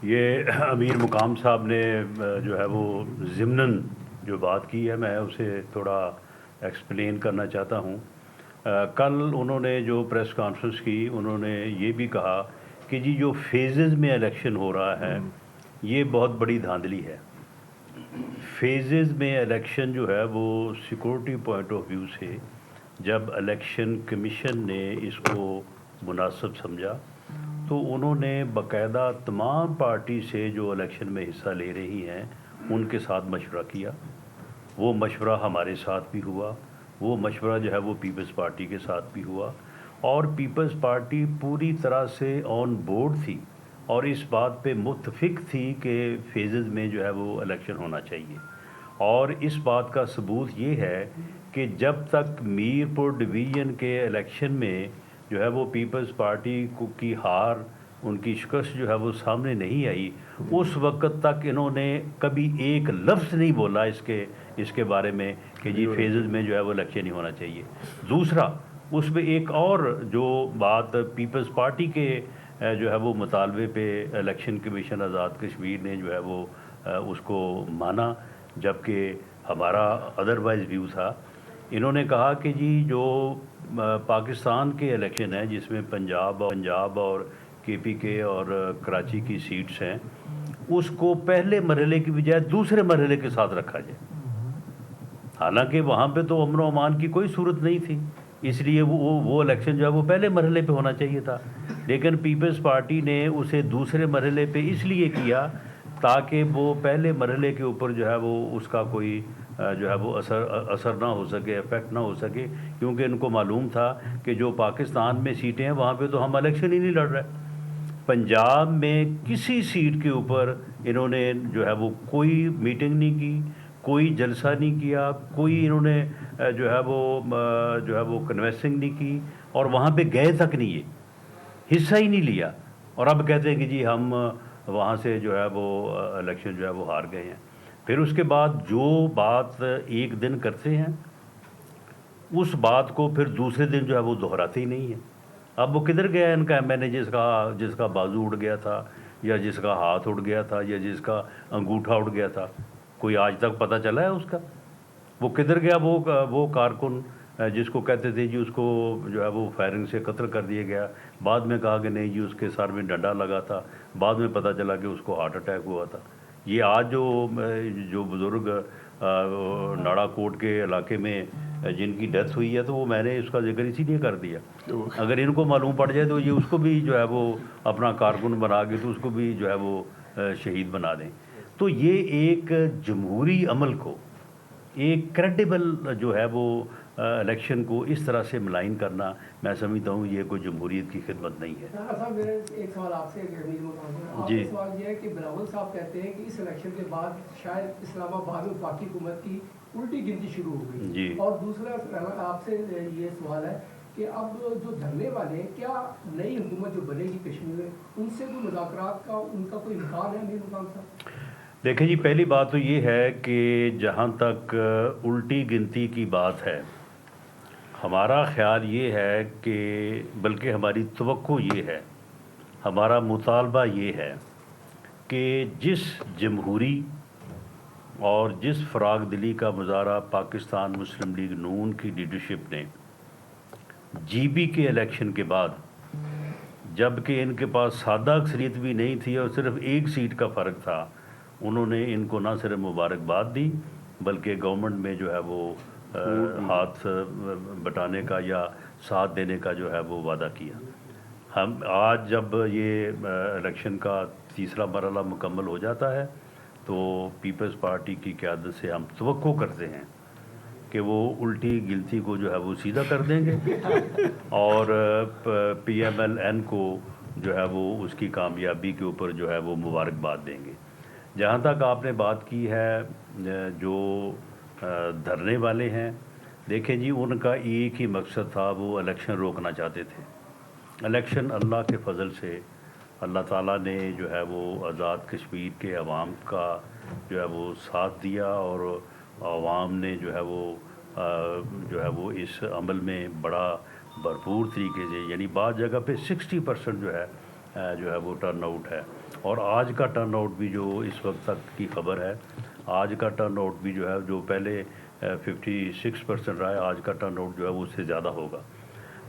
یہ امیر مقام صاحب نے جو ہے وہ ضمناً جو بات کی ہے میں اسے تھوڑا ایکسپلین کرنا چاہتا ہوں۔ کل انہوں نے جو پریس کانفرنس کی انہوں نے یہ بھی کہا کہ جی جو فیزز میں الیکشن ہو رہا ہے یہ بہت بڑی دھاندلی ہے۔ فیزز میں الیکشن جو ہے وہ سیکورٹی پوائنٹ آف ویو سے جب الیکشن کمیشن نے اس کو مناسب سمجھا تو انہوں نے باقاعدہ تمام پارٹی سے جو الیکشن میں حصہ لے رہی ہیں ان کے ساتھ مشورہ کیا۔ وہ مشورہ ہمارے ساتھ بھی ہوا، وہ مشورہ جو ہے وہ پیپلز پارٹی کے ساتھ بھی ہوا، اور پیپلز پارٹی پوری طرح سے آن بورڈ تھی اور اس بات پہ متفق تھی کہ فیزز میں جو ہے وہ الیکشن ہونا چاہیے۔ اور اس بات کا ثبوت یہ ہے کہ جب تک میر پور ڈویژن کے الیکشن میں جو ہے وہ پیپلز پارٹی کی ہار، ان کی شکست جو ہے وہ سامنے نہیں آئی، اس وقت تک انہوں نے کبھی ایک لفظ نہیں بولا اس کے بارے میں کہ جی فیزز میں جو ہے وہ الیکشن نہیں ہونا چاہیے۔ دوسرا اس میں ایک اور جو بات پیپلز پارٹی کے جو ہے وہ مطالبے پہ الیکشن کمیشن آزاد کشمیر نے جو ہے وہ اس کو مانا، جبکہ ہمارا ادروائز ویو تھا۔ انہوں نے کہا کہ جی جو پاکستان کے الیکشن ہیں جس میں پنجاب اور کے پی کے اور کراچی کی سیٹس ہیں، اس کو پہلے مرحلے کی بجائے دوسرے مرحلے کے ساتھ رکھا جائے۔ حالانکہ وہاں پہ تو امن و امان کی کوئی صورت نہیں تھی، اس لیے وہ الیکشن جو ہے وہ پہلے مرحلے پہ ہونا چاہیے تھا، لیکن پیپلز پارٹی نے اسے دوسرے مرحلے پہ اس لیے کیا تاکہ وہ پہلے مرحلے کے اوپر جو ہے وہ اس کا کوئی جو ہے وہ اثر نہ ہو سکے، افیکٹ نہ ہو سکے، کیونکہ ان کو معلوم تھا کہ جو پاکستان میں سیٹیں ہیں وہاں پہ تو ہم الیکشن ہی نہیں لڑ رہے۔ پنجاب میں کسی سیٹ کے اوپر انہوں نے جو ہے وہ کوئی میٹنگ نہیں کی، کوئی جلسہ نہیں کیا، کوئی انہوں نے جو ہے وہ کنویسنگ نہیں کی، اور وہاں پہ گئے تک نہیں، یہ حصہ ہی نہیں لیا، اور اب کہتے ہیں کہ جی ہم وہاں سے جو ہے وہ الیکشن جو ہے وہ ہار گئے ہیں۔ پھر اس کے بعد جو بات ایک دن کرتے ہیں اس بات کو پھر دوسرے دن جو ہے وہ دہراتے ہی نہیں ہیں۔ اب وہ کدھر گیا ان کا ایم این اے جس کا بازو اڑ گیا تھا، یا جس کا ہاتھ اڑ گیا تھا، یا جس کا انگوٹھا اڑ گیا تھا؟ کوئی آج تک پتہ چلا ہے اس کا؟ وہ کدھر گیا وہ کارکن جس کو کہتے تھے جی اس کو جو ہے وہ فائرنگ سے قتل کر دیا گیا، بعد میں کہا کہ نہیں جی اس کے سر میں ڈنڈا لگا تھا، بعد میں پتہ چلا کہ اس کو ہارٹ اٹیک ہوا تھا۔ یہ آج جو بزرگ ناڑا کوٹ کے علاقے میں جن کی ڈیتھ ہوئی ہے تو وہ میں نے اس کا ذکر اسی لیے کر دیا، اگر ان کو معلوم پڑ جائے تو یہ اس کو بھی جو ہے وہ اپنا کارکن بنا کے تو اس کو بھی جو ہے وہ شہید بنا دیں۔ تو یہ ایک جمہوری عمل کو، ایک کریڈیبل جو ہے وہ الیکشن کو اس طرح سے ملائن کرنا، میں سمجھتا ہوں یہ کوئی جمہوریت کی خدمت نہیں ہے۔ صاحب میرا ایک سوال آپ سے آپ جی کا سوال یہ ہے کہ بلاول صاحب کہتے ہیں کہ اس الیکشن کے بعد شاید اسلام آباد میں وفاقی حکومت کی الٹی گنتی شروع ہو گئی، جی اور دوسرا آپ سے یہ سوال ہے کہ اب جو دھرنے والے ہیں کیا نئی حکومت جو بنے گی کشمیر میں ان سے کوئی مذاکرات کا ان کا کوئی امکان ہے؟ امیر مقام صاحب دیکھیں جی، پہلی بات تو یہ ہے کہ جہاں تک الٹی گنتی کی بات ہے، ہمارا خیال یہ ہے کہ بلکہ ہماری توقع یہ ہے، ہمارا مطالبہ یہ ہے کہ جس جمہوری اور جس فراغ دلی کا مظاہرہ پاکستان مسلم لیگ نون کی لیڈرشپ نے جی بی کے الیکشن کے بعد، جب کہ ان کے پاس سادہ اکثریت بھی نہیں تھی اور صرف ایک سیٹ کا فرق تھا، انہوں نے ان کو نہ صرف مبارکباد دی بلکہ گورنمنٹ میں جو ہے وہ ہاتھ بٹانے کا یا ساتھ دینے کا جو ہے وہ وعدہ کیا۔ ہم آج جب یہ الیکشن کا تیسرا مرحلہ مکمل ہو جاتا ہے تو پیپلز پارٹی کی قیادت سے ہم توقع کرتے ہیں کہ وہ الٹی گنتی کو جو ہے وہ سیدھا کر دیں گے اور پی ایم ایل این کو جو ہے وہ اس کی کامیابی کے اوپر جو ہے وہ مبارکباد دیں گے۔ جہاں تک آپ نے بات کی ہے جو دھرنے والے ہیں، دیکھیں جی ان کا ایک ہی مقصد تھا، وہ الیکشن روکنا چاہتے تھے۔ الیکشن اللہ کے فضل سے اللہ تعالیٰ نے جو ہے وہ آزاد کشمیر کے عوام کا جو ہے وہ ساتھ دیا، اور عوام نے جو ہے وہ اس عمل میں بڑا بھرپور طریقے سے، یعنی بعض جگہ پہ 60% جو ہے وہ ٹرن آؤٹ ہے، اور آج کا ٹرن آؤٹ بھی جو اس وقت تک کی خبر ہے، آج کا ٹرن آؤٹ بھی جو ہے جو پہلے 56% رہا ہے، آج کا ٹرن آؤٹ جو ہے وہ اس سے زیادہ ہوگا.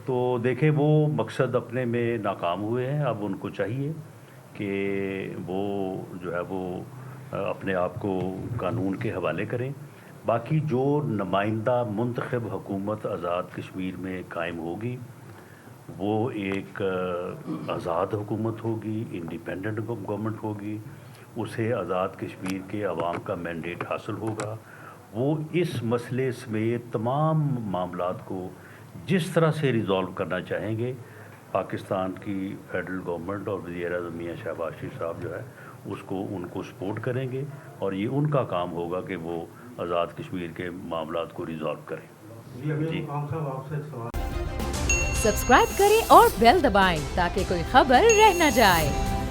تو دیکھیں وہ مقصد اپنے میں ناکام ہوئے ہیں. اب ان کو چاہیے کہ وہ جو ہے وہ اپنے آپ کو قانون کے حوالے کریں. باقی جو نمائندہ منتخب حکومت آزاد کشمیر میں قائم ہوگی وہ ایک آزاد حکومت ہوگی، انڈیپینڈنٹ گورنمنٹ ہوگی. اسے آزاد کشمیر کے عوام کا مینڈیٹ حاصل ہوگا. وہ اس مسئلے سمیت تمام معاملات کو جس طرح سے ریزالو کرنا چاہیں گے، پاکستان کی فیڈرل گورنمنٹ اور وزیر اعظم میاں شہباز شریف صاحب جو ہے ان کو سپورٹ کریں گے، اور یہ ان کا کام ہوگا کہ وہ آزاد کشمیر کے معاملات کو ریزالو کریں. جی سبسکرائب کریں اور بیل دبائیں تاکہ کوئی خبر رہ نہ جائے.